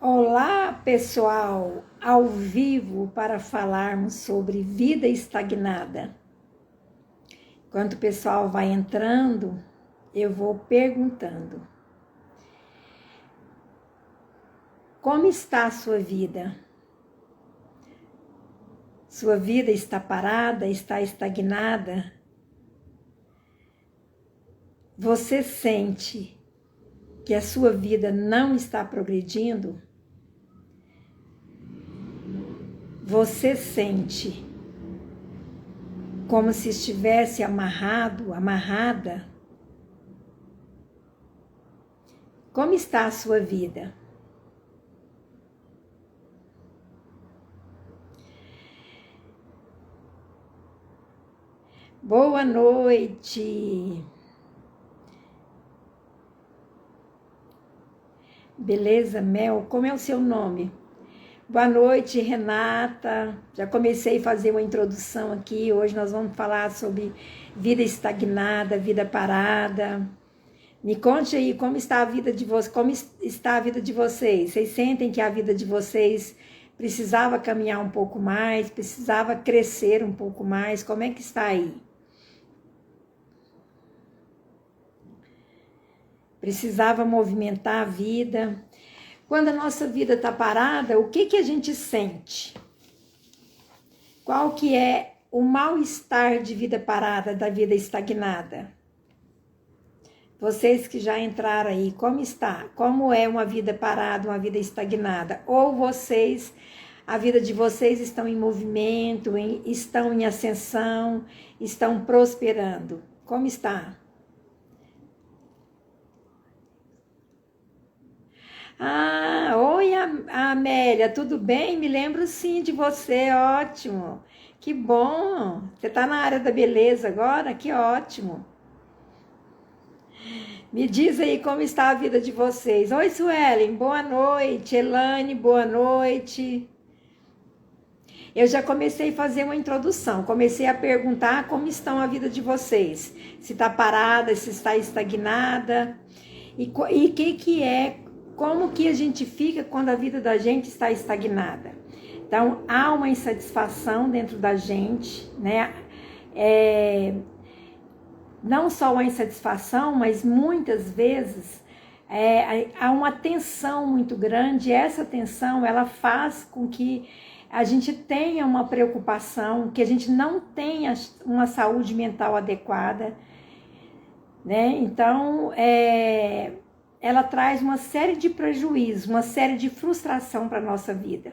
Olá, pessoal, ao vivo para falarmos sobre vida estagnada. Enquanto o pessoal vai entrando, eu vou perguntando: como está a sua vida? Sua vida está parada, está estagnada? Você sente que a sua vida não está progredindo? Você sente como se estivesse amarrado, amarrada? Como está a sua vida? Boa noite. Beleza, Mel? Como é o seu nome? Boa noite, Renata. Já comecei a fazer uma introdução aqui. Hoje nós vamos falar sobre vida estagnada, vida parada. Me conte aí como está a vida de vocês, como está a vida de vocês. Vocês sentem que a vida de vocês precisava caminhar um pouco mais, precisava crescer um pouco mais? Como é que está aí? Precisava movimentar a vida. Quando a nossa vida está parada, o que a gente sente? Qual que é o mal-estar de vida parada, da vida estagnada? Vocês que já entraram aí, como está? Como é uma vida parada, uma vida estagnada? Ou vocês, a vida de vocês estão em movimento, estão em ascensão, estão prosperando? Como está? Ah, oi, Amélia, tudo bem? Me lembro sim de você, ótimo. Que bom. Você está na área da beleza agora? Que ótimo. Me diz aí como está a vida de vocês. Oi, Suelen, boa noite. Elane, boa noite. Eu já comecei a fazer uma introdução, comecei a perguntar como estão a vida de vocês. Se está parada, se está estagnada. E que é, como que a gente fica quando a vida da gente está estagnada? Então, há uma insatisfação dentro da gente, né? Não só uma insatisfação, mas muitas vezes há uma tensão muito grande, e essa tensão ela faz com que a gente tenha uma preocupação, que a gente não tenha uma saúde mental adequada, né? Então, ela traz uma série de prejuízos, uma série de frustração para a nossa vida.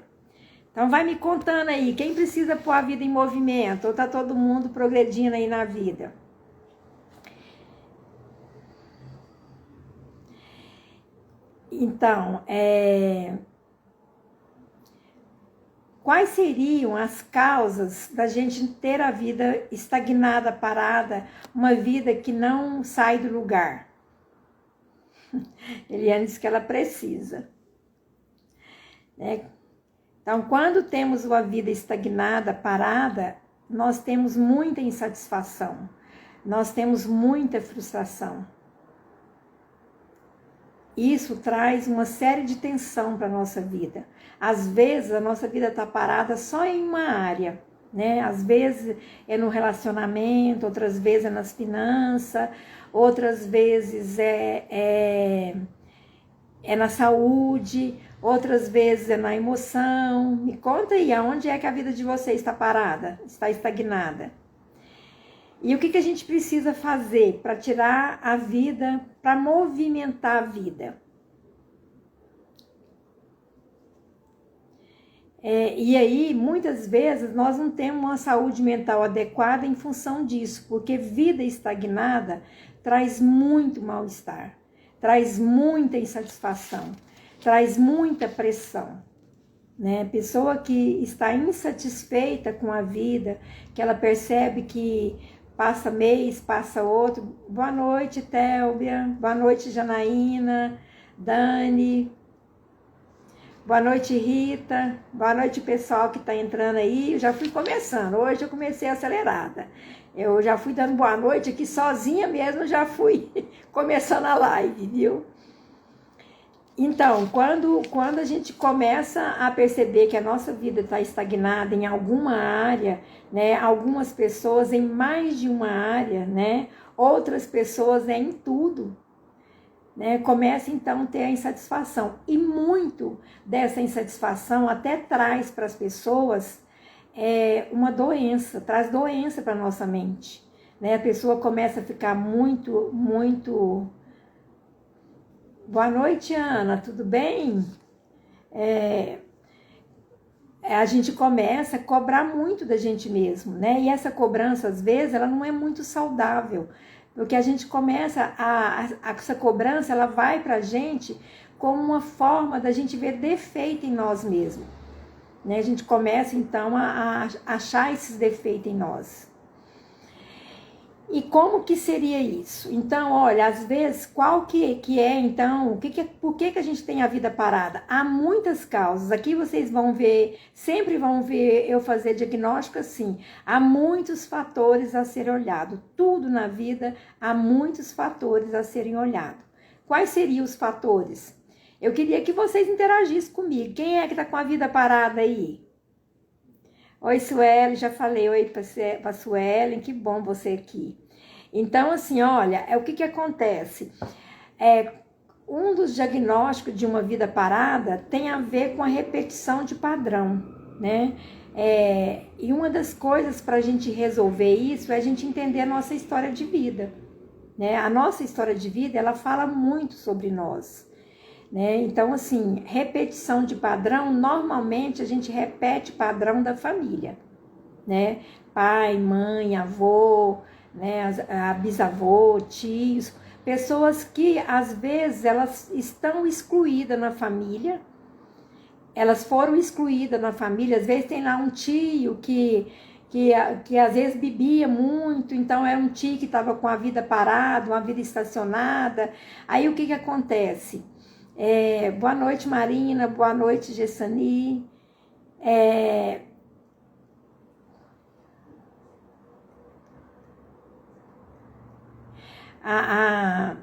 Então, vai me contando aí, quem precisa pôr a vida em movimento, ou está todo mundo progredindo aí na vida? Então, quais seriam as causas da gente ter a vida estagnada, parada, uma vida que não sai do lugar? Eliane diz que ela precisa, né? Então, quando temos uma vida estagnada, parada, nós temos muita insatisfação, nós temos muita frustração. Isso traz uma série de tensão para a nossa vida. Às vezes, a nossa vida está parada só em uma área, né? Às vezes é no relacionamento, outras vezes é nas finanças, outras vezes é na saúde, outras vezes é na emoção. Me conta aí, aonde é que a vida de vocês está parada, está estagnada? E o que a gente precisa fazer para tirar a vida, para movimentar a vida? E aí, muitas vezes, nós não temos uma saúde mental adequada em função disso, porque vida estagnada traz muito mal-estar, traz muita insatisfação, traz muita pressão, né? Pessoa que está insatisfeita com a vida, que ela percebe que passa mês, passa outro. Boa noite, Télbia. Boa noite, Janaína, Dani. Boa noite, Rita. Boa noite, pessoal que está entrando aí. Eu já fui começando. Hoje eu comecei acelerada. Eu já fui dando boa noite aqui sozinha mesmo, já fui começando a live, viu? Então, quando a gente começa a perceber que a nossa vida está estagnada em alguma área, né? Algumas pessoas em mais de uma área, né? Outras pessoas em tudo, né? Começa então a ter a insatisfação. E muito dessa insatisfação até traz para as pessoas uma doença, traz doença para a nossa mente, né? A pessoa começa a ficar muito. Boa noite, Ana, tudo bem? A gente começa a cobrar muito da gente mesmo, né? E essa cobrança, às vezes, ela não é muito saudável, porque a gente começa essa cobrança, ela vai pra gente como uma forma da gente ver defeito em nós mesmos, né? A gente começa, então, a achar esses defeitos em nós. E como que seria isso? Então, olha, às vezes, qual que é, então, por que a gente tem a vida parada? Há muitas causas. Aqui vocês vão ver, sempre vão ver eu fazer diagnóstico assim. Há muitos fatores a serem olhados. Tudo na vida, há muitos fatores a serem olhados. Quais seriam os fatores? Eu queria que vocês interagissem comigo. Quem é que está com a vida parada aí? Oi, Suelen, já falei oi para Suelen, que bom você aqui. Então, assim, olha, o que acontece? Um dos diagnósticos de uma vida parada tem a ver com a repetição de padrão, né? E uma das coisas para a gente resolver isso é a gente entender a nossa história de vida, né? A nossa história de vida, ela fala muito sobre nós, né? Então, assim, repetição de padrão, normalmente a gente repete padrão da família, né? Pai, mãe, avô, né? A bisavô, tios, pessoas que às vezes elas estão excluídas na família, elas foram excluídas na família, às vezes tem lá um tio que às vezes bebia muito, então era um tio que estava com a vida parada, uma vida estacionada. Aí o que acontece? Boa noite, Marina, boa noite, Gessani. A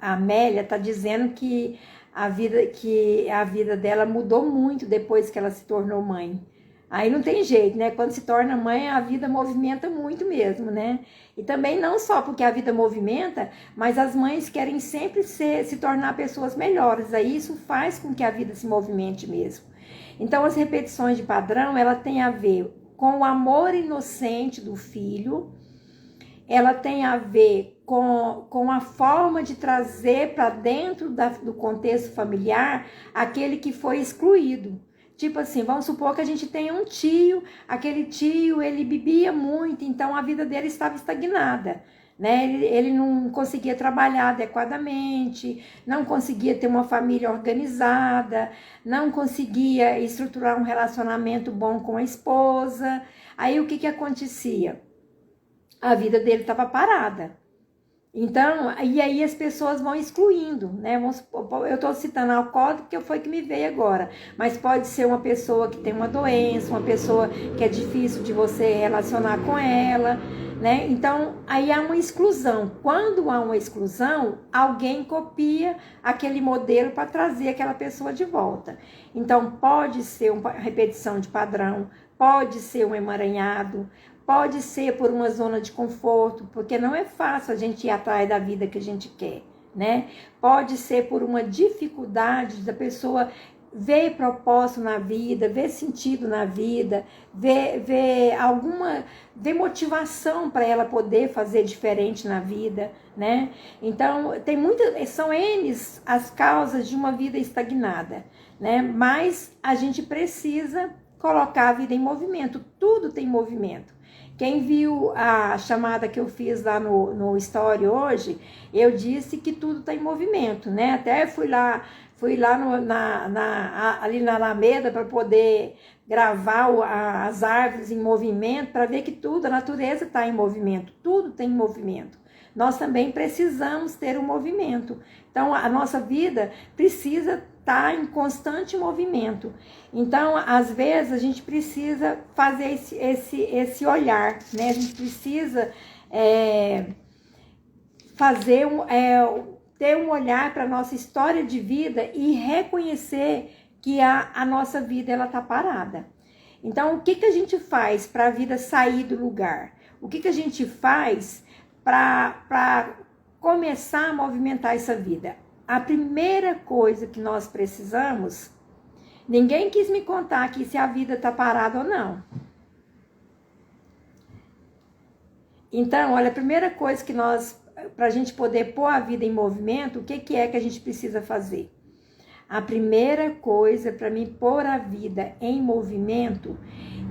Amélia está dizendo que a vida dela mudou muito depois que ela se tornou mãe. Aí não tem jeito, né? Quando se torna mãe, a vida movimenta muito mesmo, né? E também não só porque a vida movimenta, mas as mães querem sempre se tornar pessoas melhores. Aí isso faz com que a vida se movimente mesmo. Então, as repetições de padrão, ela tem a ver com o amor inocente do filho, ela tem a ver com a forma de trazer para dentro do contexto familiar aquele que foi excluído. Tipo assim, vamos supor que a gente tenha um tio, aquele tio, ele bebia muito, então a vida dele estava estagnada, né? Ele não conseguia trabalhar adequadamente, não conseguia ter uma família organizada, não conseguia estruturar um relacionamento bom com a esposa. Aí o que acontecia? A vida dele estava parada. Então, e aí as pessoas vão excluindo, né? Eu estou citando alcoólico porque foi que me veio agora, mas pode ser uma pessoa que tem uma doença, uma pessoa que é difícil de você relacionar com ela, né? Então, aí há uma exclusão. Quando há uma exclusão, alguém copia aquele modelo para trazer aquela pessoa de volta. Então, pode ser uma repetição de padrão, pode ser um emaranhado, pode ser por uma zona de conforto, porque não é fácil a gente ir atrás da vida que a gente quer, né? Pode ser por uma dificuldade da pessoa ver propósito na vida, ver sentido na vida, ver motivação para ela poder fazer diferente na vida, né? Então, são N as causas de uma vida estagnada, né? Mas a gente precisa colocar a vida em movimento, tudo tem movimento. Quem viu a chamada que eu fiz lá no Story hoje, eu disse que tudo está em movimento, né? Até fui lá ali na Alameda para poder gravar as árvores em movimento, para ver que tudo, a natureza está em movimento, tudo tem movimento. Nós também precisamos ter um movimento. Então, a nossa vida precisa estar em constante movimento. Então, às vezes, a gente precisa fazer esse olhar, né? A gente precisa ter um olhar para a nossa história de vida e reconhecer que a nossa vida ela está parada. Então, o que, que a gente faz para a vida sair do lugar? O que, que a gente faz para começar a movimentar essa vida? A primeira coisa que nós precisamos, ninguém quis me contar aqui se a vida está parada ou não. Então, olha, a primeira coisa que para a gente poder pôr a vida em movimento, o que, que é que a gente precisa fazer? A primeira coisa para mim pôr a vida em movimento,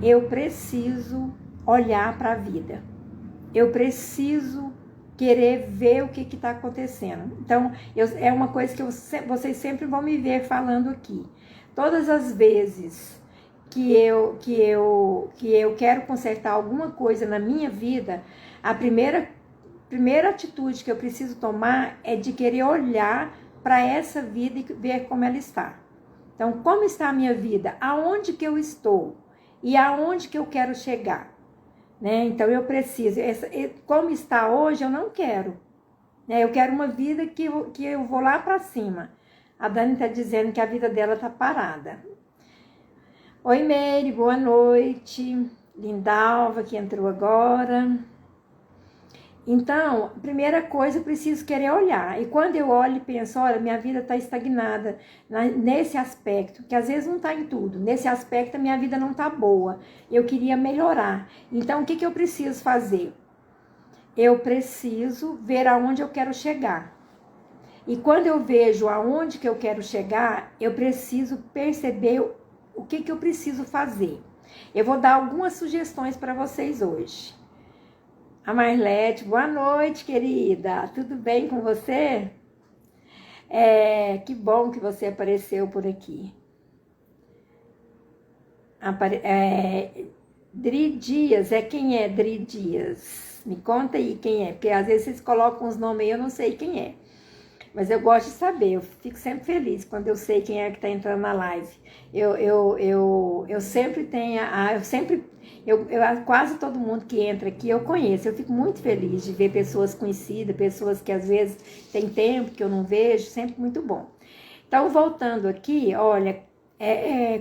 eu preciso olhar para a vida. Eu preciso querer ver o que está acontecendo. Então, é uma coisa que vocês sempre vão me ver falando aqui. Todas as vezes que eu quero consertar alguma coisa na minha vida, a primeira atitude que eu preciso tomar é de querer olhar para essa vida e ver como ela está. Então, como está a minha vida? Aonde que eu estou? E aonde que eu quero chegar? Né? Então, eu preciso. Como está hoje, eu não quero. Né? Eu quero uma vida que eu vou lá para cima. A Dani está dizendo que a vida dela está parada. Oi, Meire, boa noite. Lindalva, que entrou agora. Então, primeira coisa, eu preciso querer olhar. E quando eu olho e penso, olha, minha vida está estagnada nesse aspecto, que às vezes não está em tudo. Nesse aspecto, a minha vida não está boa. Eu queria melhorar. Então, o que eu preciso fazer? Eu preciso ver aonde eu quero chegar. E quando eu vejo aonde que eu quero chegar, eu preciso perceber o que eu preciso fazer. Eu vou dar algumas sugestões para vocês hoje. A Marlete, boa noite, querida. Tudo bem com você? Que bom que você apareceu por aqui. Dri Dias, quem é Dri Dias? Me conta aí quem é, porque às vezes vocês colocam os nomes aí, eu não sei quem é. Mas eu gosto de saber, eu fico sempre feliz quando eu sei quem é que está entrando na live. Eu sempre tenho, quase todo mundo que entra aqui eu conheço. Eu fico muito feliz de ver pessoas conhecidas, pessoas que às vezes tem tempo que eu não vejo, sempre muito bom. Então, voltando aqui, olha,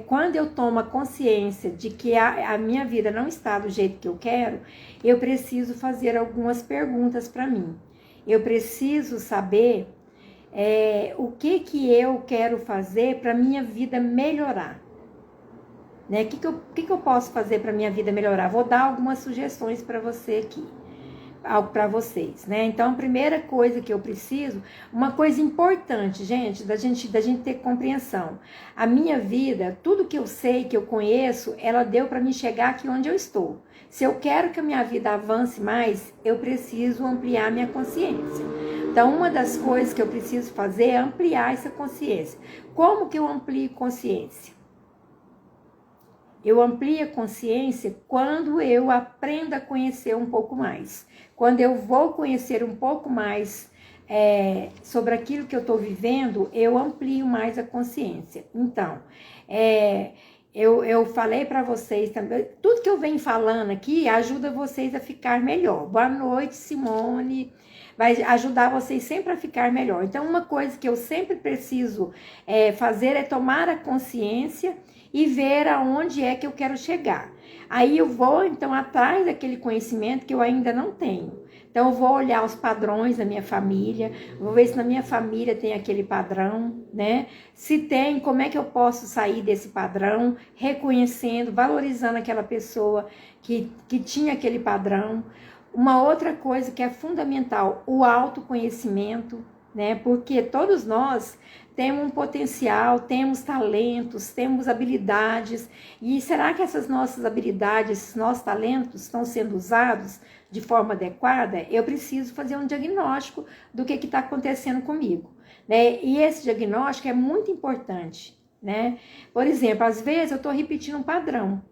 quando eu tomo a consciência de que a minha vida não está do jeito que eu quero, eu preciso fazer algumas perguntas para mim. Eu preciso saber o que eu quero fazer para minha vida melhorar. Né? O que eu posso fazer para minha vida melhorar? Vou dar algumas sugestões para você aqui, para vocês, né? Então, a primeira coisa que eu preciso, uma coisa importante, gente, da gente ter compreensão. A minha vida, tudo que eu sei, que eu conheço, ela deu para me chegar aqui onde eu estou. Se eu quero que a minha vida avance mais, eu preciso ampliar minha consciência. Então, uma das coisas que eu preciso fazer é ampliar essa consciência. Como que eu amplio consciência? Eu amplio a consciência quando eu aprendo a conhecer um pouco mais. Quando eu vou conhecer um pouco mais sobre aquilo que eu estou vivendo, eu amplio mais a consciência. Então, eu falei para vocês também, tudo que eu venho falando aqui ajuda vocês a ficar melhor. Boa noite, Simone. Vai ajudar vocês sempre a ficar melhor. Então, uma coisa que eu sempre preciso fazer é tomar a consciência e ver aonde é que eu quero chegar. Aí eu vou, então, atrás daquele conhecimento que eu ainda não tenho. Então, eu vou olhar os padrões da minha família, vou ver se na minha família tem aquele padrão, né? Se tem, como é que eu posso sair desse padrão, reconhecendo, valorizando aquela pessoa que tinha aquele padrão. Uma outra coisa que é fundamental, o autoconhecimento, né? Porque todos nós temos um potencial, temos talentos, temos habilidades. E será que essas nossas habilidades, esses nossos talentos estão sendo usados de forma adequada? Eu preciso fazer um diagnóstico do que está acontecendo comigo, né? E esse diagnóstico é muito importante, né? Por exemplo, às vezes eu estou repetindo um padrão.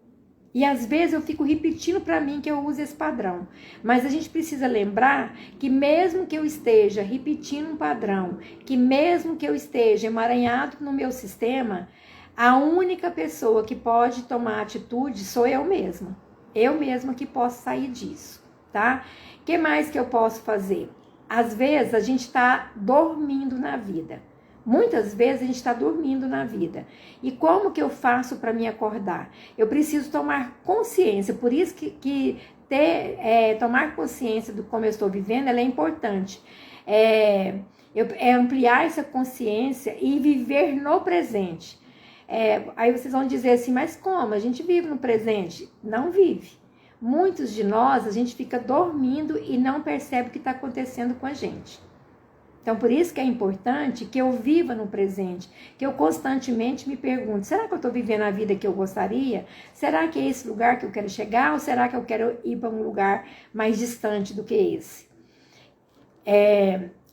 E às vezes eu fico repetindo para mim que eu uso esse padrão. Mas a gente precisa lembrar que mesmo que eu esteja repetindo um padrão, que mesmo que eu esteja emaranhado no meu sistema, a única pessoa que pode tomar atitude sou eu mesma. Eu mesma que posso sair disso, tá? O que mais que eu posso fazer? às vezes a gente está dormindo na vida. Muitas vezes a gente está dormindo na vida. E como que eu faço para me acordar? Eu preciso tomar consciência. Por isso que tomar consciência do como eu estou vivendo, ela é importante. Ampliar essa consciência e viver no presente. Aí vocês vão dizer assim, mas como? A gente vive no presente? Não vive. Muitos de nós, a gente fica dormindo e não percebe o que está acontecendo com a gente. Então, por isso que é importante que eu viva no presente, que eu constantemente me pergunte, será que eu estou vivendo a vida que eu gostaria? Será que é esse lugar que eu quero chegar? Ou será que eu quero ir para um lugar mais distante do que esse?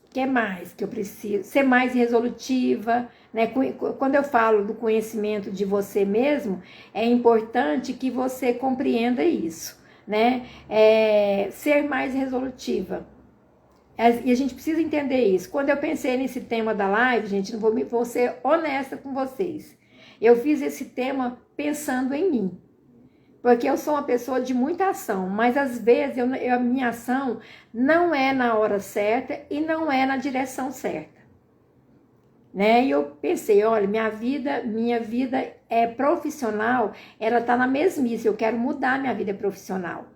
Que mais que eu preciso? Ser mais resolutiva, né? Quando eu falo do conhecimento de você mesmo, é importante que você compreenda isso, né? Ser mais resolutiva. E a gente precisa entender isso. Quando eu pensei nesse tema da live, gente, vou ser honesta com vocês. Eu fiz esse tema pensando em mim. Porque eu sou uma pessoa de muita ação, mas às vezes a minha ação não é na hora certa e não é na direção certa. Né? E eu pensei, olha, minha vida é profissional, ela tá na mesmice, eu quero mudar minha vida profissional.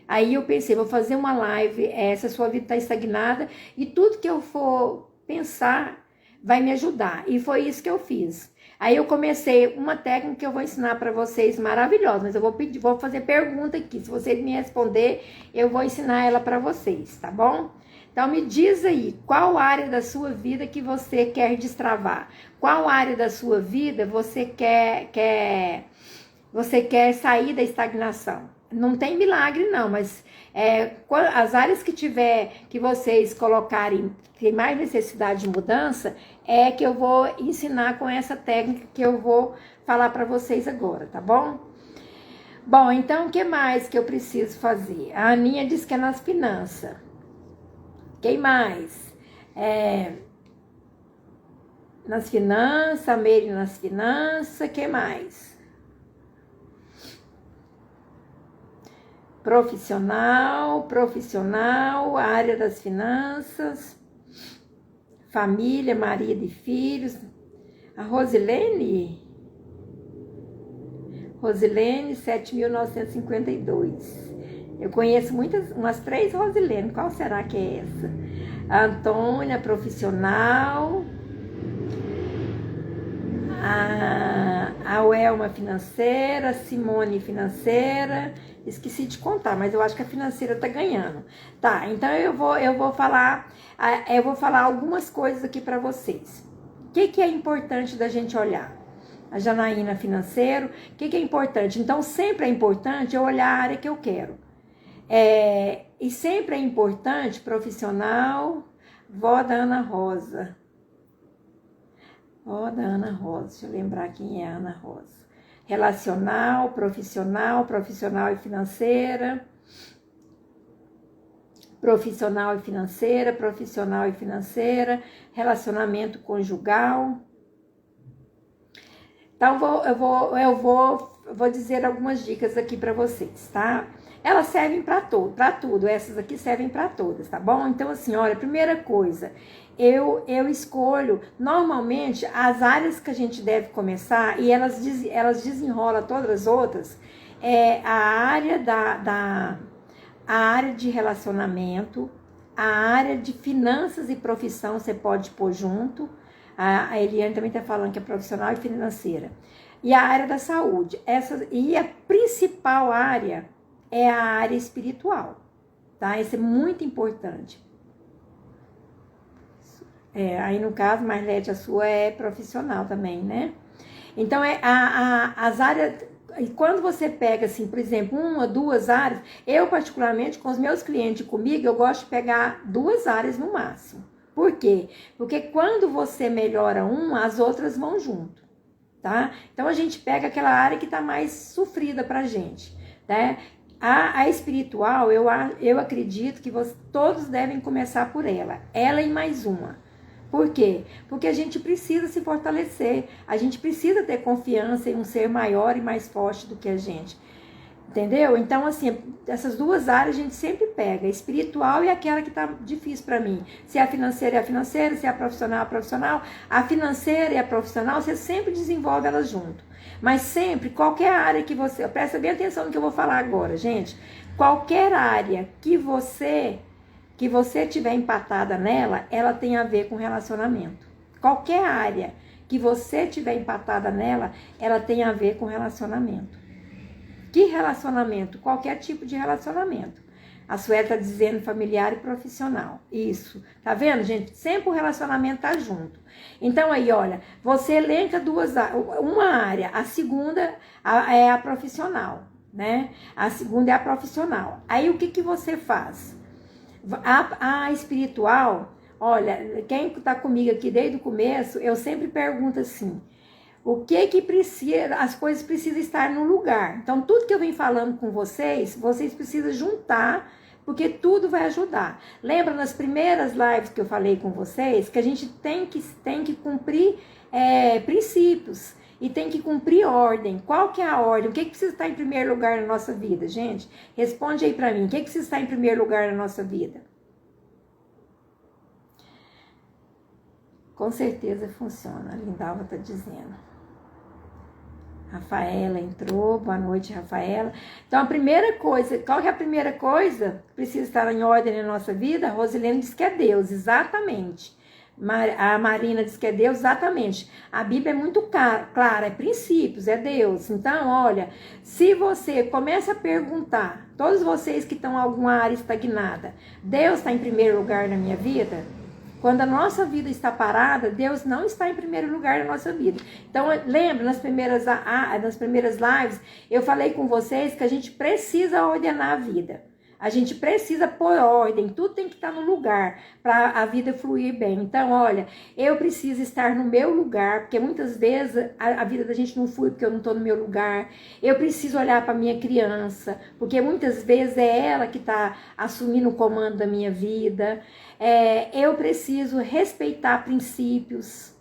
Aí eu pensei, vou fazer uma live, essa sua vida está estagnada e tudo que eu for pensar vai me ajudar. E foi isso que eu fiz. Aí eu comecei uma técnica que eu vou ensinar para vocês maravilhosa, mas eu vou fazer pergunta aqui. Se vocês me responder, eu vou ensinar ela para vocês, tá bom? Então me diz aí, qual área da sua vida que você quer destravar? Qual área da sua vida você quer sair da estagnação? Não tem milagre não, mas as áreas que vocês colocarem, que tem mais necessidade de mudança, que eu vou ensinar com essa técnica que eu vou falar para vocês agora, tá bom? Bom, então o que mais que eu preciso fazer? A Aninha diz que é nas finanças. Quem mais? Nas finanças, a Meire nas finanças, quem mais? Profissional, área das finanças, família, marido e filhos. A Rosilene, 7.952. Eu conheço umas 3 Rosilene, qual será que é essa? A Antônia, profissional. A Welma, financeira. Simone, financeira. Esqueci de contar, mas eu acho que a financeira tá ganhando. Tá, então eu vou falar algumas coisas aqui para vocês. O que é importante da gente olhar? A Janaína, financeiro. O que é importante? Então, sempre é importante eu olhar a área que eu quero. E sempre é importante, profissional, vó da Ana Rosa. Vó da Ana Rosa, deixa eu lembrar quem é a Ana Rosa. Relacional, profissional e financeira. Profissional e financeira. Relacionamento conjugal. Então, eu vou dizer algumas dicas aqui para vocês, tá? Elas servem para tudo, essas aqui servem para todas, tá bom? Então, assim, olha, primeira coisa, eu escolho, normalmente, as áreas que a gente deve começar, e elas desenrolam todas as outras, a área de relacionamento, a área de finanças e profissão, você pode pôr junto. A Eliane também está falando que é profissional e financeira. E a área da saúde. E a principal área é a área espiritual, tá? Isso é muito importante. Aí no caso, Marlete, a sua é profissional também, né? Então, as áreas... E quando você pega, assim, por exemplo, 1 ou 2 áreas, eu particularmente, com os meus clientes comigo, eu gosto de pegar 2 áreas no máximo. Por quê? Porque quando você melhora uma, as outras vão junto, tá? Então, a gente pega aquela área que está mais sofrida pra gente, né? A espiritual, eu acredito que todos devem começar por ela e mais uma. Por quê? Porque a gente precisa se fortalecer, a gente precisa ter confiança em um ser maior e mais forte do que a gente. Entendeu? Então, assim, essas duas áreas a gente sempre pega, a espiritual e aquela que tá difícil para mim. Se é a financeira, é a financeira, se é a profissional, é a profissional. A financeira e a profissional, você sempre desenvolve elas junto. Mas sempre, qualquer área que você... Presta bem atenção no que eu vou falar agora, gente. Qualquer área que você tiver empatada nela, ela tem a ver com relacionamento. Qualquer área que você tiver empatada nela, ela tem a ver com relacionamento. Que relacionamento? Qualquer tipo de relacionamento. A Sueli está dizendo familiar e profissional. Isso. Tá vendo, gente? Sempre o relacionamento tá junto. Então aí, olha, você elenca uma área. A segunda é a profissional, né? A segunda é a profissional. Aí o que você faz? A espiritual, olha, quem tá comigo aqui desde o começo, eu sempre pergunto assim... O que precisa, as coisas precisam estar no lugar. Então, tudo que eu venho falando com vocês precisam juntar, porque tudo vai ajudar. Lembra nas primeiras lives que eu falei com vocês, que a gente tem que cumprir princípios e tem que cumprir ordem. Qual que é a ordem? O que precisa estar em primeiro lugar na nossa vida, gente? Responde aí pra mim, o que precisa estar em primeiro lugar na nossa vida? Com certeza funciona, a Lindalva tá dizendo. Rafaela entrou, boa noite, Rafaela. Então, a primeira coisa, qual que é a primeira coisa que precisa estar em ordem na nossa vida? A Rosilene diz que é Deus, exatamente. A Marina diz que é Deus, exatamente. A Bíblia é muito clara, é princípios, é Deus. Então, olha, se você começa a perguntar, todos vocês que estão em alguma área estagnada, Deus está em primeiro lugar na minha vida? Quando a nossa vida está parada, Deus não está em primeiro lugar na nossa vida. Então, lembra, nas primeiras lives, eu falei com vocês que a gente precisa ordenar a vida. A gente precisa pôr ordem, tudo tem que estar no lugar para a vida fluir bem. Então, olha, eu preciso estar no meu lugar, porque muitas vezes a vida da gente não flui porque eu não estou no meu lugar. Eu preciso olhar para minha criança, porque muitas vezes é ela que está assumindo o comando da minha vida. Eu preciso respeitar princípios,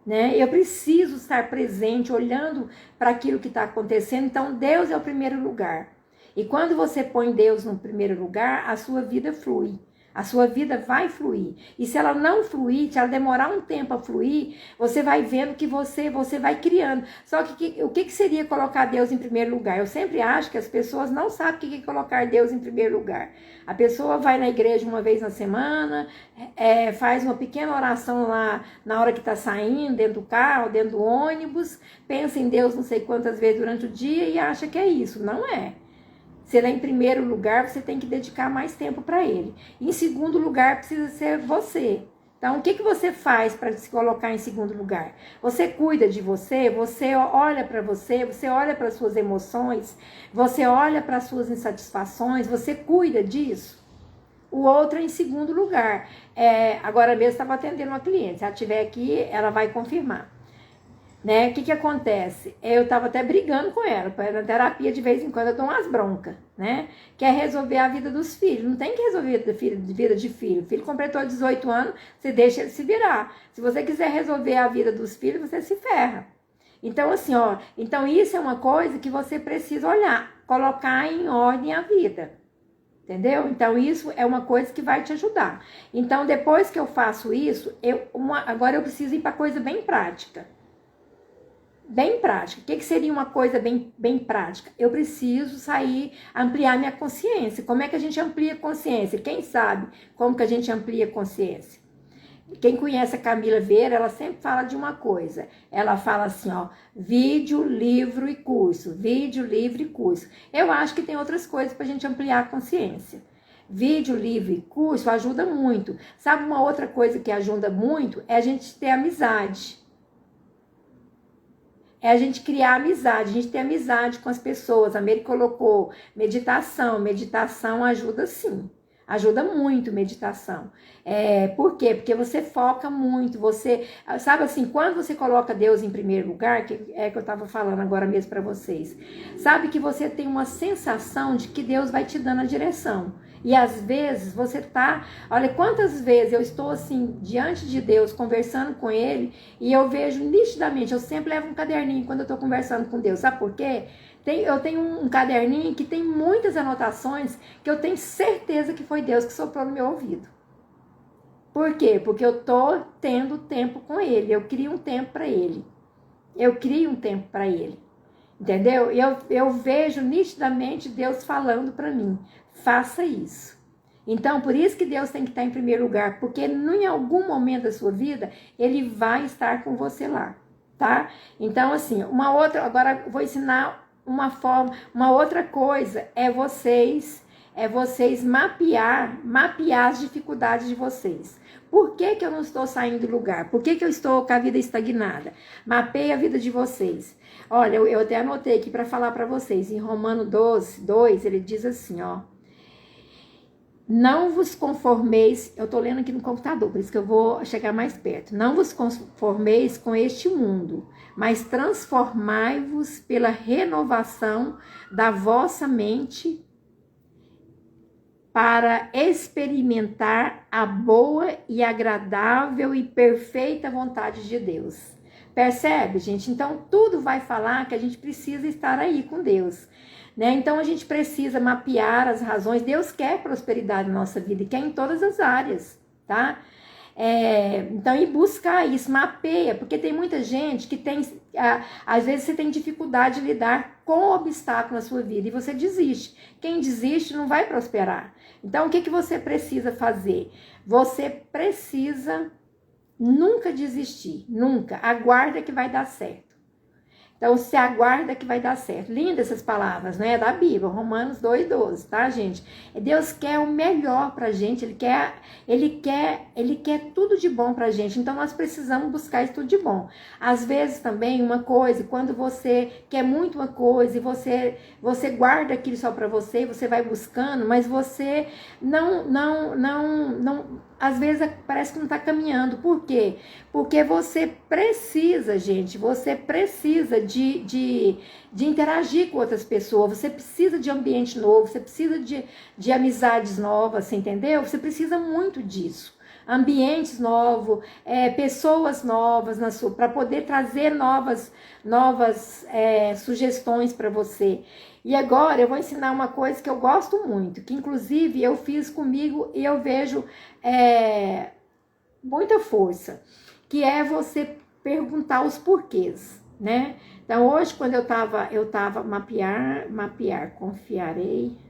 né? Eu preciso estar presente, olhando para aquilo que está acontecendo. Então, Deus é o primeiro lugar. E quando você põe Deus no primeiro lugar, a sua vida flui. A sua vida vai fluir. E se ela não fluir, se ela demorar um tempo a fluir, você vai vendo que você vai criando. Só que o que seria colocar Deus em primeiro lugar? Eu sempre acho que as pessoas não sabem o que é colocar Deus em primeiro lugar. A pessoa vai na igreja uma vez na semana, faz uma pequena oração lá na hora que está saindo, dentro do carro, dentro do ônibus, pensa em Deus não sei quantas vezes durante o dia e acha que é isso. Não é. Se ele é em primeiro lugar, você tem que dedicar mais tempo para ele. Em segundo lugar, precisa ser você. Então, o que você faz para se colocar em segundo lugar? Você cuida de você olha para você olha para as suas emoções, você olha para as suas insatisfações, você cuida disso. O outro é em segundo lugar. Agora mesmo estava atendendo uma cliente, se ela estiver aqui, ela vai confirmar. Né? O que acontece? Eu estava até brigando com ela, na terapia de vez em quando eu dou umas broncas, né? Quer resolver a vida dos filhos, não tem que resolver a vida de filho. O filho completou 18 anos, você deixa ele se virar. Se você quiser resolver a vida dos filhos, você se ferra. Então assim, então isso é uma coisa que você precisa olhar, colocar em ordem a vida. Entendeu? Então, isso é uma coisa que vai te ajudar. Então, depois que eu faço isso, agora eu preciso ir para coisa bem prática. Bem prática. O que seria uma coisa bem prática? Eu preciso ampliar minha consciência. Como é que a gente amplia a consciência? Quem sabe como que a gente amplia a consciência? Quem conhece a Camila Vieira, ela sempre fala de uma coisa. Ela fala assim, vídeo, livro e curso. Vídeo, livro e curso. Eu acho que tem outras coisas para a gente ampliar a consciência. Vídeo, livro e curso ajuda muito. Sabe uma outra coisa que ajuda muito? É a gente ter amizade. É a gente criar amizade, a gente ter amizade com as pessoas. A Mary colocou meditação. Meditação ajuda sim. Ajuda muito meditação. Por quê? Porque você foca muito. Você, sabe assim, quando você coloca Deus em primeiro lugar, que eu estava falando agora mesmo para vocês, sabe que você tem uma sensação de que Deus vai te dando a direção. E às vezes você tá, olha quantas vezes eu estou assim diante de Deus conversando com Ele e eu vejo nitidamente, eu sempre levo um caderninho quando eu estou conversando com Deus, sabe por quê? Eu tenho um caderninho que tem muitas anotações que eu tenho certeza que foi Deus que soprou no meu ouvido. Por quê? Porque eu tô tendo tempo com Ele, eu crio um tempo para Ele. Eu crio um tempo para Ele. Entendeu? Eu vejo nitidamente Deus falando para mim, faça isso. Então, por isso que Deus tem que estar em primeiro lugar, porque em algum momento da sua vida, Ele vai estar com você lá, tá? Então, assim, agora eu vou ensinar uma outra coisa, é vocês mapear as dificuldades de vocês. Por que eu não estou saindo do lugar? Por que eu estou com a vida estagnada? Mapeie a vida de vocês. Olha, eu até anotei aqui para falar para vocês. Em Romanos 12, 2, ele diz assim, ó. Não vos conformeis, eu estou lendo aqui no computador, por isso que eu vou chegar mais perto. Não vos conformeis com este mundo, mas transformai-vos pela renovação da vossa mente para experimentar a boa e agradável e perfeita vontade de Deus. Percebe, gente? Então, tudo vai falar que a gente precisa estar aí com Deus, né? Então, a gente precisa mapear as razões. Deus quer prosperidade na nossa vida e quer em todas as áreas, tá? Então, e buscar isso, mapeia, porque tem muita gente que tem, às vezes você tem dificuldade de lidar com o obstáculo na sua vida e você desiste. Quem desiste não vai prosperar. Então, o que você precisa fazer? Você precisa nunca desistir, nunca. Aguarda que vai dar certo. Então, se aguarda que vai dar certo. Lindas essas palavras, né? Da Bíblia, Romanos 2,12, tá, gente? Deus quer o melhor pra gente, Ele quer tudo de bom pra gente. Então, nós precisamos buscar isso tudo de bom. Às vezes, também, uma coisa, quando você quer muito uma coisa e você guarda aquilo só pra você, e você vai buscando, mas você não às vezes parece que não está caminhando. Por quê? Porque você precisa, gente, de interagir com outras pessoas, você precisa de ambiente novo, você precisa de amizades novas, você entendeu? Você precisa muito disso. Ambientes novos, pessoas novas para poder trazer novas sugestões para você. E agora eu vou ensinar uma coisa que eu gosto muito, que inclusive eu fiz comigo e eu vejo muita força, que é você perguntar os porquês, né? Então hoje quando eu tava mapear, confiarei.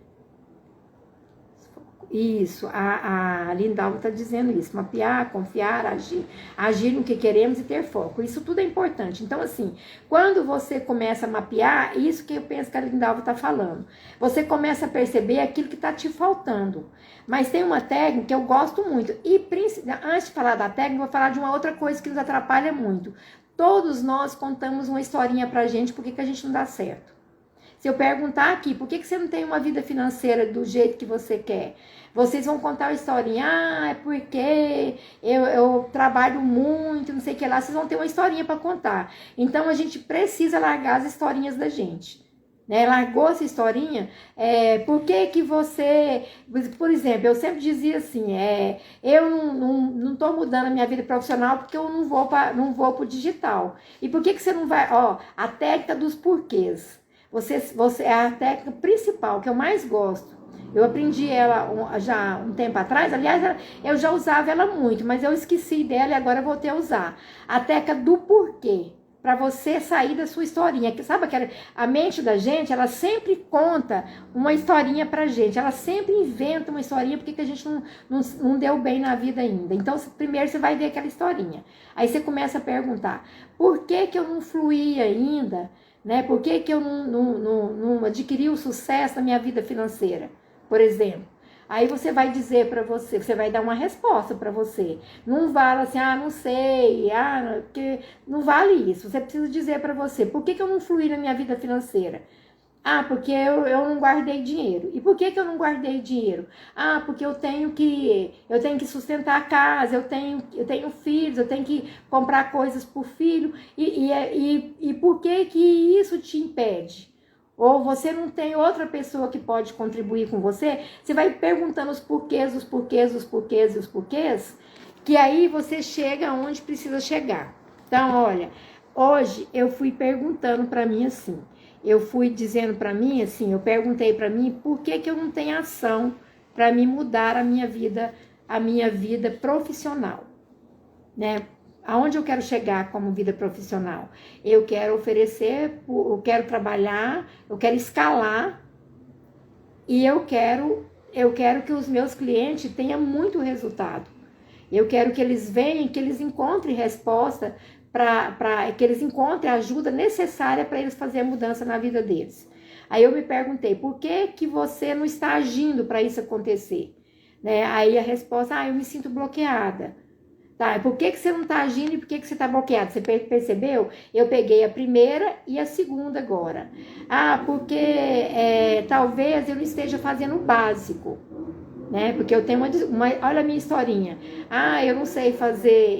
Isso, a Lindalva está dizendo isso, mapear, confiar, agir no que queremos e ter foco, isso tudo é importante. Então assim, quando você começa a mapear, isso que eu penso que a Lindalva está falando, você começa a perceber aquilo que está te faltando. Mas tem uma técnica que eu gosto muito, e antes de falar da técnica, eu vou falar de uma outra coisa que nos atrapalha muito. Todos nós contamos uma historinha pra gente, por que a gente não dá certo. Se eu perguntar aqui, por que você não tem uma vida financeira do jeito que você quer? Vocês vão contar uma historinha, é porque eu trabalho muito, não sei o que lá, vocês vão ter uma historinha para contar. Então, a gente precisa largar as historinhas da gente. Né? Largou essa historinha, por que você... Por exemplo, eu sempre dizia assim, eu não tô mudando a minha vida profissional porque eu não vou pro digital. E por que você não vai... Ó, a técnica dos porquês. Você é a técnica principal, que eu mais gosto. Eu aprendi ela já um tempo atrás, aliás, eu já usava ela muito, mas eu esqueci dela e agora eu voltei a usar. A técnica do porquê, para você sair da sua historinha. Que sabe a mente da gente, ela sempre conta uma historinha pra gente, ela sempre inventa uma historinha porque que a gente não deu bem na vida ainda. Então, primeiro você vai ver aquela historinha. Aí você começa a perguntar, por que eu não fluí ainda? Né? Por que eu não adquiri o sucesso na minha vida financeira, por exemplo? Aí você vai dizer para você vai dar uma resposta para você. Não vale assim, não sei, porque não vale isso. Você precisa dizer para você, por que eu não fluí na minha vida financeira? Porque eu não guardei dinheiro. E por que eu não guardei dinheiro? Porque eu tenho que sustentar a casa, eu tenho filhos, eu tenho que comprar coisas por filho. E por que isso te impede? Ou você não tem outra pessoa que pode contribuir com você, você vai perguntando os porquês, os porquês, os porquês e os porquês, que aí você chega onde precisa chegar. Então, olha, hoje eu fui perguntando para mim assim, eu fui dizendo para mim assim, eu perguntei para mim por que eu não tenho ação para me mudar a minha vida profissional, né? Aonde eu quero chegar como vida profissional? Eu quero oferecer, eu quero trabalhar, eu quero escalar e eu quero que os meus clientes tenham muito resultado. Eu quero que eles venham, que eles encontrem resposta, que eles encontrem a ajuda necessária para eles fazerem a mudança na vida deles. Aí eu me perguntei, por que você não está agindo para isso acontecer? Né? Aí a resposta, eu me sinto bloqueada. Tá, por que você não está agindo e por que você está bloqueado? Você percebeu? Eu peguei a primeira e a segunda agora. Porque talvez eu não esteja fazendo o básico, né? Porque eu tenho olha a minha historinha. Eu não sei fazer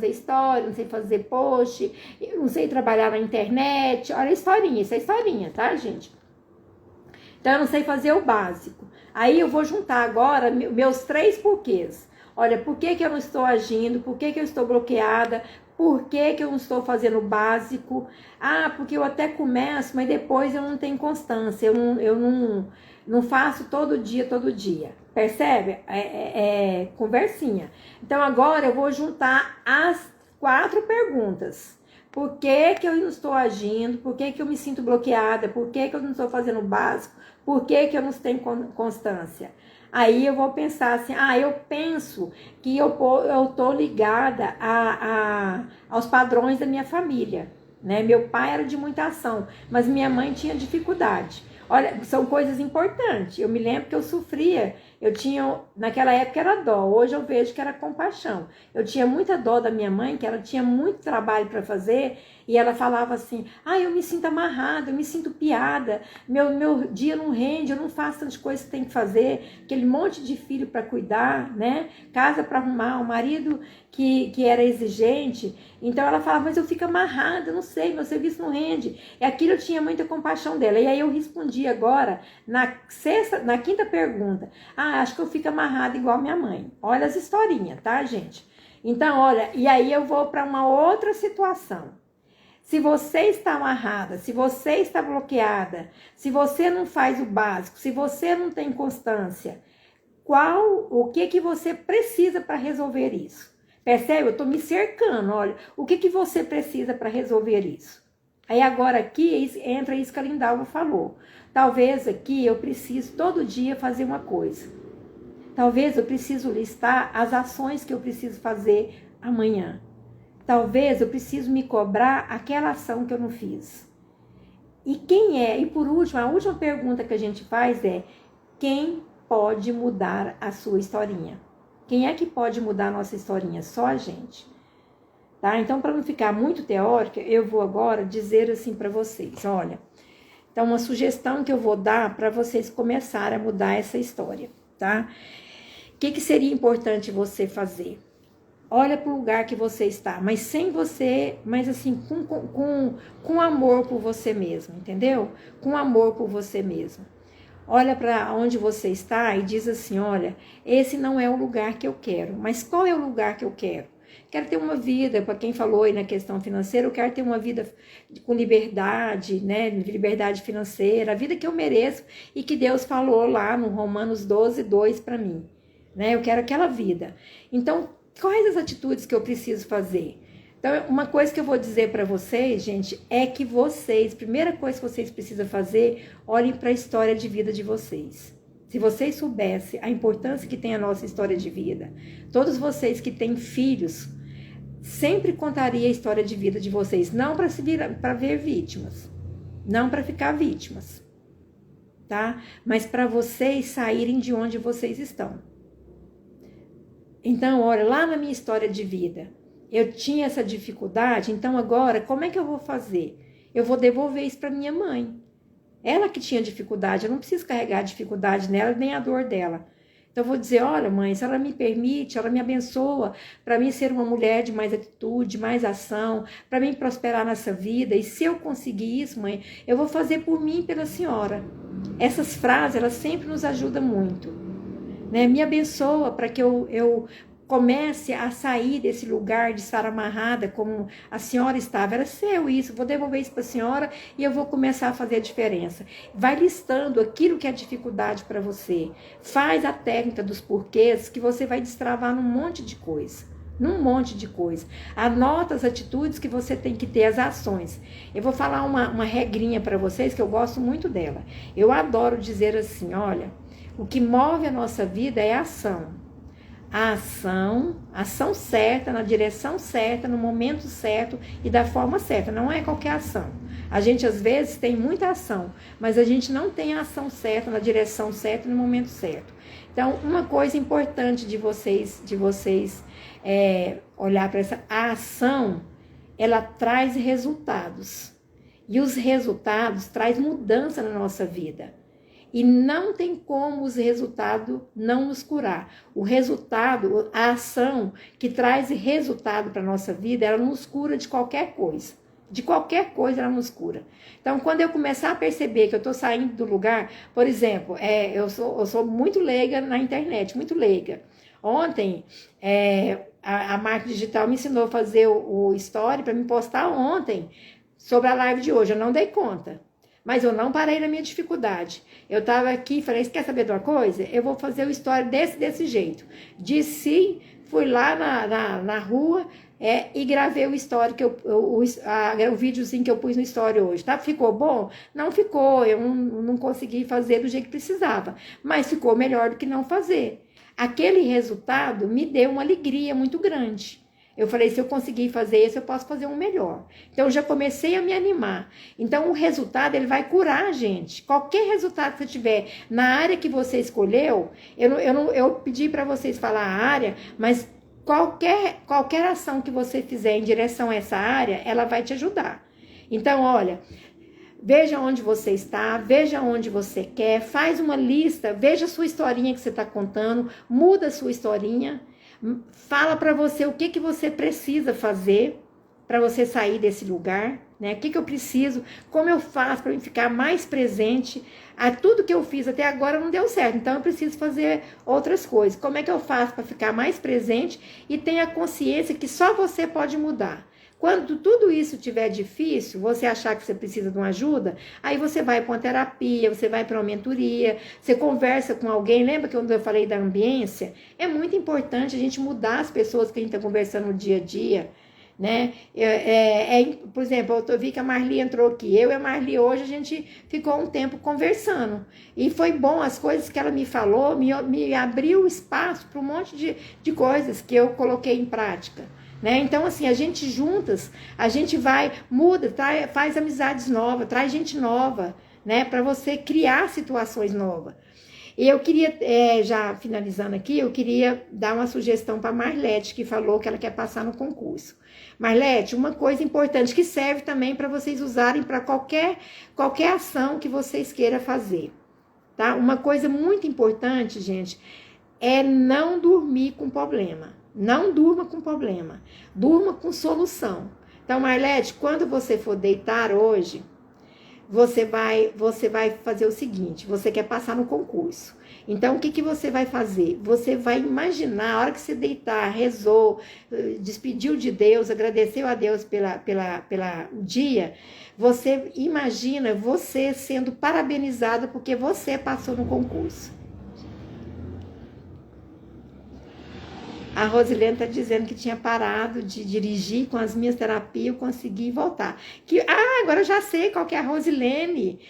história, não sei fazer post, eu não sei trabalhar na internet. Olha a historinha, isso é historinha, tá, gente? Então eu não sei fazer o básico. Aí eu vou juntar agora meus 3 porquês. Olha, por que eu não estou agindo? Por que eu estou bloqueada? Por que eu não estou fazendo o básico? Porque eu até começo, mas depois eu não tenho constância. Eu não faço todo dia. Percebe? Conversinha. Então agora eu vou juntar as 4 perguntas. Por que eu não estou agindo? Por que eu me sinto bloqueada? Por que eu não estou fazendo o básico? Por que eu não tenho constância? Aí eu vou pensar assim, eu penso que eu tô ligada aos padrões da minha família, né? Meu pai era de muita ação, mas minha mãe tinha dificuldade. Olha, são coisas importantes. Eu me lembro que eu sofria, naquela época era dó, hoje eu vejo que era compaixão. Eu tinha muita dó da minha mãe, que ela tinha muito trabalho para fazer, e ela falava assim, eu me sinto amarrada, eu me sinto piada, meu dia não rende, eu não faço tantas coisas que tem que fazer, aquele monte de filho para cuidar, né? Casa para arrumar, o marido que era exigente. Então ela falava, mas eu fico amarrada, eu não sei, meu serviço não rende. E aquilo eu tinha muita compaixão dela. E aí eu respondi agora, na quinta pergunta, acho que eu fico amarrada igual minha mãe. Olha as historinhas, tá, gente? Então, olha, e aí eu vou para uma outra situação. Se você está amarrada, se você está bloqueada, se você não faz o básico, se você não tem constância, o que você precisa para resolver isso? Percebe? Eu estou me cercando, olha, o que você precisa para resolver isso? Aí agora aqui entra isso que a Lindalva falou. Talvez aqui eu preciso todo dia fazer uma coisa. Talvez eu preciso listar as ações que eu preciso fazer amanhã. Talvez eu preciso me cobrar aquela ação que eu não fiz. E por último, a última pergunta que a gente faz é, quem pode mudar a sua historinha? Quem é que pode mudar a nossa historinha? Só a gente. Tá? Então, para não ficar muito teórica, eu vou agora dizer assim para vocês, olha. Então, uma sugestão que eu vou dar para vocês começarem a mudar essa história, tá? O que seria importante você fazer? Olha para o lugar que você está, mas sem você, mas assim, com amor por você mesmo, entendeu? Com amor por você mesmo. Olha para onde você está e diz assim, olha, esse não é o lugar que eu quero, mas qual é o lugar que eu quero? Quero ter uma vida, para quem falou aí na questão financeira, eu quero ter uma vida com liberdade, né? Liberdade financeira, a vida que eu mereço e que Deus falou lá no Romanos 12:2 para mim, né? Eu quero aquela vida. Então, quais as atitudes que eu preciso fazer? Então, uma coisa que eu vou dizer para vocês, gente, é que primeira coisa que vocês precisam fazer, olhem para a história de vida de vocês. Se vocês soubessem a importância que tem a nossa história de vida, todos vocês que têm filhos, sempre contaria a história de vida de vocês, não para ver vítimas, não para ficar vítimas, tá? Mas para vocês saírem de onde vocês estão. Então, olha, lá na minha história de vida, eu tinha essa dificuldade, então agora, como é que eu vou fazer? Eu vou devolver isso para minha mãe. Ela que tinha dificuldade, eu não preciso carregar a dificuldade nela, nem a dor dela. Então, eu vou dizer, olha, mãe, se ela me permite, ela me abençoa, para mim ser uma mulher de mais atitude, mais ação, para mim prosperar nessa vida, e se eu conseguir isso, mãe, eu vou fazer por mim e pela senhora. Essas frases, elas sempre nos ajudam muito, né? Me abençoa para que eu comece a sair desse lugar de estar amarrada como a senhora estava. Era seu isso, vou devolver isso para a senhora e eu vou começar a fazer a diferença. Vai listando aquilo que é dificuldade para você. Faz a técnica dos porquês que você vai destravar num monte de coisa. Num monte de coisa. Anota as atitudes que você tem que ter, as ações. Eu vou falar uma regrinha para vocês que eu gosto muito dela. Eu adoro dizer assim, olha, o que move a nossa vida é a ação. A ação certa, na direção certa, no momento certo e da forma certa. Não é qualquer ação. A gente às vezes tem muita ação, mas a gente não tem a ação certa, na direção certa e no momento certo. Então, uma coisa importante de vocês olhar para essa ação, ela traz resultados. E os resultados traz mudança na nossa vida. E não tem como os resultados não nos curar. O resultado, a ação que traz resultado para a nossa vida, ela nos cura de qualquer coisa. De qualquer coisa ela nos cura. Então, quando eu começar a perceber que eu estou saindo do lugar, por exemplo, eu sou muito leiga na internet, muito leiga. Ontem, a marca digital me ensinou a fazer o story para me postar ontem sobre a live de hoje. Eu não dei conta. Mas eu não parei na minha dificuldade. Eu estava aqui e falei, você quer saber de uma coisa? Eu vou fazer o story desse jeito. Disse, fui lá na rua e gravei o story, o videozinho que eu pus no story hoje. Tá? Ficou bom? Não ficou, eu não consegui fazer do jeito que precisava. Mas ficou melhor do que não fazer. Aquele resultado me deu uma alegria muito grande. Eu falei, se eu conseguir fazer esse, eu posso fazer um melhor. Então, eu já comecei a me animar. Então, o resultado, ele vai curar a gente. Qualquer resultado que você tiver na área que você escolheu, eu pedi para vocês falar a área, mas qualquer ação que você fizer em direção a essa área, ela vai te ajudar. Então, olha, veja onde você está, veja onde você quer, faz uma lista, veja a sua historinha que você está contando, muda a sua historinha, fala para você o que você precisa fazer para você sair desse lugar, né? O que eu preciso, como eu faço para eu ficar mais presente. Tudo que eu fiz até agora não deu certo, então eu preciso fazer outras coisas. Como é que eu faço para ficar mais presente e tenha consciência que só você pode mudar? Quando tudo isso estiver difícil, você achar que você precisa de uma ajuda, aí você vai para uma terapia, você vai para uma mentoria, você conversa com alguém. Lembra que quando eu falei da ambiência? É muito importante a gente mudar as pessoas que a gente está conversando no dia a dia, né? Por exemplo, eu vi que a Marli entrou aqui. Eu e a Marli hoje, a gente ficou um tempo conversando. E foi bom, as coisas que ela me falou, me abriu espaço para um monte de coisas que eu coloquei em prática. Né? Então, assim, a gente juntas, a gente vai, muda, faz amizades novas, traz gente nova, né? Para você criar situações novas. E eu queria, já finalizando aqui, eu queria dar uma sugestão para a Marlete, que falou que ela quer passar no concurso. Marlete, uma coisa importante que serve também para vocês usarem para qualquer ação que vocês queiram fazer, tá? Uma coisa muito importante, gente, é não dormir com problema. Não durma com problema, durma com solução. Então, Marlete, quando você for deitar hoje, você vai fazer o seguinte, você quer passar no concurso. Então, o que você vai fazer? Você vai imaginar, a hora que você deitar, rezou, despediu de Deus, agradeceu a Deus pela dia, você imagina você sendo parabenizada porque você passou no concurso. A Rosilene está dizendo que tinha parado de dirigir com as minhas terapias, eu consegui voltar. Agora eu já sei qual que é a Rosilene.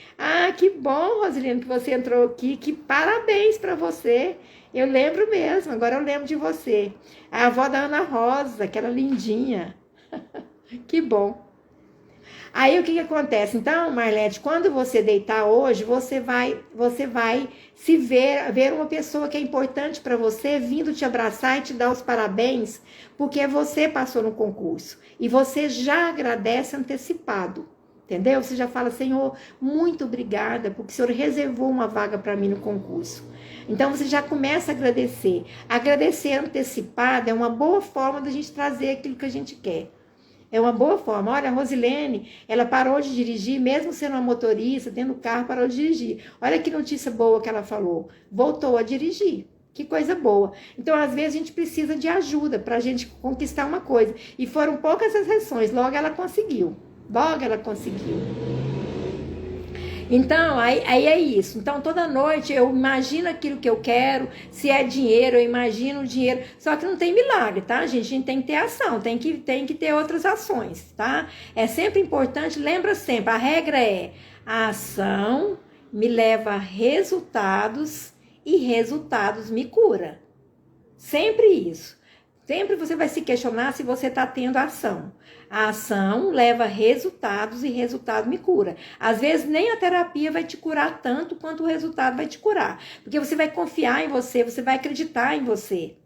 Que bom, Rosilene, que você entrou aqui. Que parabéns para você. Eu lembro mesmo, agora eu lembro de você. A avó da Ana Rosa, aquela lindinha. Que bom. Aí o que acontece? Então, Marlete, quando você deitar hoje, você vai se ver uma pessoa que é importante para você vindo te abraçar e te dar os parabéns, porque você passou no concurso e você já agradece antecipado, Entendeu? Você já fala, Senhor, muito obrigada, porque o Senhor reservou uma vaga para mim no concurso. Então você já começa a agradecer. Agradecer antecipado é uma boa forma da gente trazer aquilo que a gente quer. É uma boa forma. Olha, a Rosilene, ela parou de dirigir, mesmo sendo uma motorista, tendo carro, parou de dirigir. Olha que notícia boa que ela falou. Voltou a dirigir. Que coisa boa. Então, às vezes, a gente precisa de ajuda para a gente conquistar uma coisa. E foram poucas as exceções. Logo ela conseguiu. Logo ela conseguiu. Então, aí é isso. Então, toda noite eu imagino aquilo que eu quero. Se é dinheiro, eu imagino o dinheiro. Só que não tem milagre, tá, gente? A gente tem que ter ação, tem que ter outras ações, tá? É sempre importante, lembra sempre, a regra é: a ação me leva a resultados e resultados me cura. Sempre isso. Sempre você vai se questionar se você está tendo ação. A ação leva resultados e resultado me cura. Às vezes nem a terapia vai te curar tanto quanto o resultado vai te curar. Porque você vai confiar em você, você vai acreditar em você.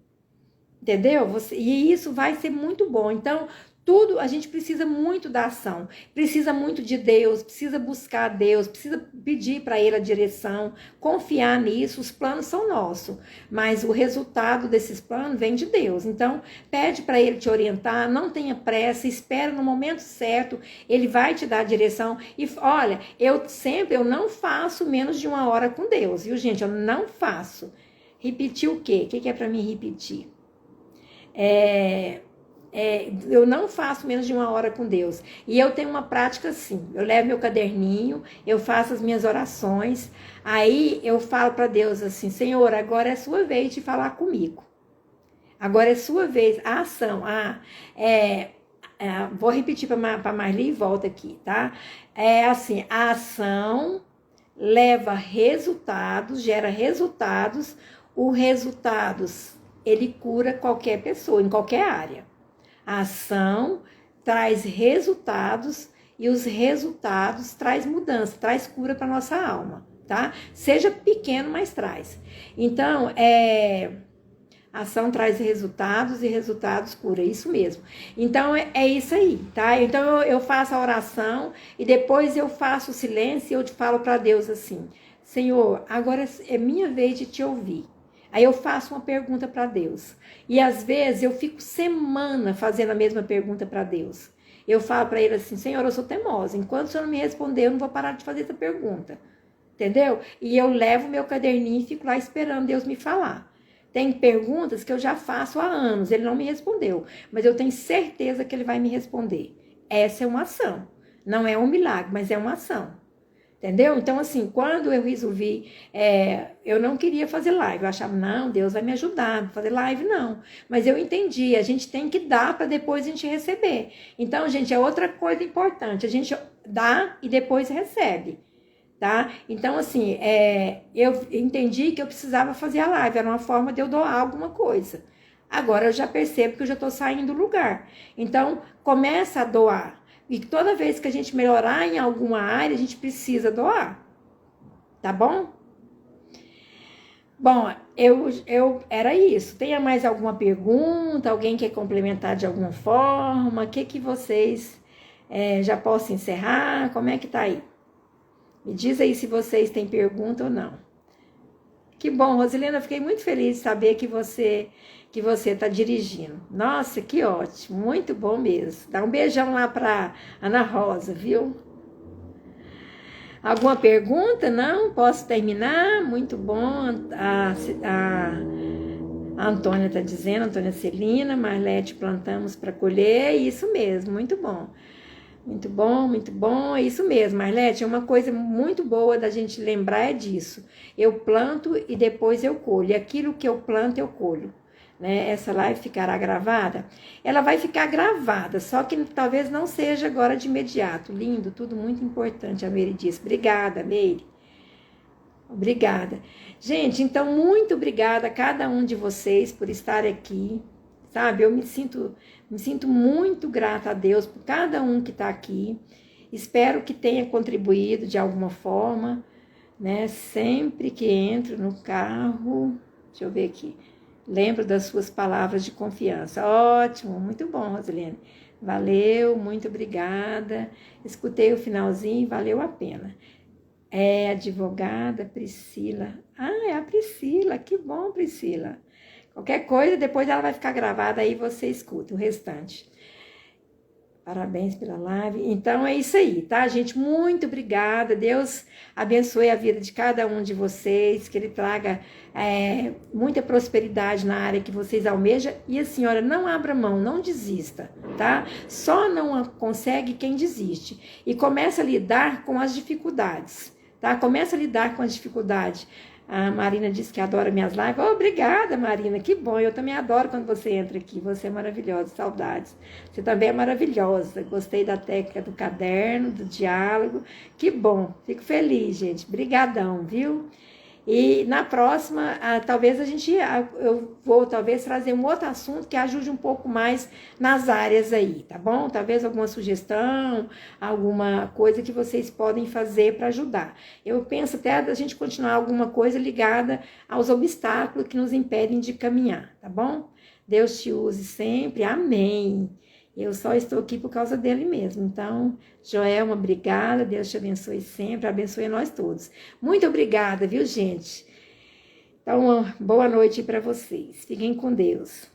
Entendeu? E isso vai ser muito bom. Então, tudo a gente precisa muito da ação, precisa muito de Deus, precisa buscar Deus, precisa pedir para Ele a direção, confiar nisso. Os planos são nossos, mas o resultado desses planos vem de Deus. Então, pede para Ele te orientar, não tenha pressa, espera no momento certo, Ele vai te dar a direção. E olha, eu não faço menos de 1 hora com Deus, viu, gente? Eu não faço. Repetir o quê? O que é para mim repetir? Eu não faço menos de 1 hora com Deus. E eu tenho uma prática assim. Eu levo meu caderninho, eu faço as minhas orações. Aí eu falo para Deus assim: Senhor, agora é sua vez de falar comigo. Agora é sua vez. A ação. Vou repetir para Marli e volta aqui, tá? É assim: a ação leva resultados, gera resultados. Os resultados, ele cura qualquer pessoa, em qualquer área. A ação traz resultados e os resultados traz mudança, traz cura para nossa alma, tá? Seja pequeno, mas traz. Então, ação traz resultados e resultados cura, isso mesmo. Então, é isso aí, tá? Então, eu faço a oração e depois eu faço o silêncio e eu te falo para Deus assim: Senhor, agora é minha vez de te ouvir. Aí eu faço uma pergunta para Deus. E às vezes eu fico semana fazendo a mesma pergunta para Deus. Eu falo para Ele assim: Senhor, eu sou teimosa. Enquanto o Senhor não me responder, eu não vou parar de fazer essa pergunta. Entendeu? E eu levo meu caderninho e fico lá esperando Deus me falar. Tem perguntas que eu já faço há anos, Ele não me respondeu. Mas eu tenho certeza que Ele vai me responder. Essa é uma ação. Não é um milagre, mas é uma ação. Entendeu? Então, assim, quando eu resolvi, eu não queria fazer live. Eu achava, não, Deus vai me ajudar, não fazer live, não. Mas eu entendi, a gente tem que dar para depois a gente receber. Então, gente, é outra coisa importante. A gente dá e depois recebe, tá? Então, assim, eu entendi que eu precisava fazer a live. Era uma forma de eu doar alguma coisa. Agora eu já percebo que eu já estou saindo do lugar. Então, começa a doar. E toda vez que a gente melhorar em alguma área, a gente precisa doar. Tá bom? Bom, era isso. Tenha mais alguma pergunta? Alguém quer complementar de alguma forma? O que vocês já posso encerrar? Como é que tá aí? Me diz aí se vocês têm pergunta ou não. Que bom, Rosilena, eu fiquei muito feliz de saber que você está dirigindo. Nossa, que ótimo, muito bom mesmo. Dá um beijão lá para Ana Rosa, viu? Alguma pergunta? Não? Posso terminar? Muito bom. A Antônia está dizendo, Antônia Celina, Marlete, plantamos para colher. Isso mesmo, muito bom. Muito bom, muito bom. É isso mesmo, Marlete. Uma coisa muito boa da gente lembrar é disso. Eu planto e depois eu colho. E aquilo que eu planto, eu colho. Né? Essa live ficará gravada? Ela vai ficar gravada, só que talvez não seja agora de imediato. Lindo, tudo muito importante, a Meire disse. Obrigada, Meire. Obrigada. Gente, então, muito obrigada a cada um de vocês por estar aqui. Sabe, eu me sinto muito grata a Deus por cada um que está aqui. Espero que tenha contribuído de alguma forma, né? Sempre que entro no carro, deixa eu ver aqui, lembro das suas palavras de confiança. Ótimo, muito bom, Rosilene. Valeu, muito obrigada. Escutei o finalzinho, valeu a pena. É, advogada Priscila. Ah, é a Priscila, que bom, Priscila. Qualquer coisa, depois ela vai ficar gravada, aí você escuta o restante. Parabéns pela live. Então é isso aí, tá, gente? Muito obrigada. Deus abençoe a vida de cada um de vocês, que Ele traga muita prosperidade na área que vocês almejam. E a senhora não abra mão, não desista, tá? Só não consegue quem desiste. E começa a lidar com as dificuldades, tá? Começa a lidar com as dificuldades. A Marina disse que adora minhas lives. Oh, obrigada, Marina, que bom. Eu também adoro quando você entra aqui. Você é maravilhosa, saudades. Você também é maravilhosa. Gostei da técnica do caderno, do diálogo. Que bom. Fico feliz, gente. Brigadão, viu? E na próxima, talvez eu vou talvez trazer um outro assunto que ajude um pouco mais nas áreas aí, tá bom? Talvez alguma sugestão, alguma coisa que vocês podem fazer para ajudar. Eu penso até a gente continuar alguma coisa ligada aos obstáculos que nos impedem de caminhar, tá bom? Deus te use sempre, amém. Eu só estou aqui por causa dele mesmo. Então, Joelma, obrigada. Deus te abençoe sempre. Abençoe a nós todos. Muito obrigada, viu, gente? Então, boa noite para vocês. Fiquem com Deus.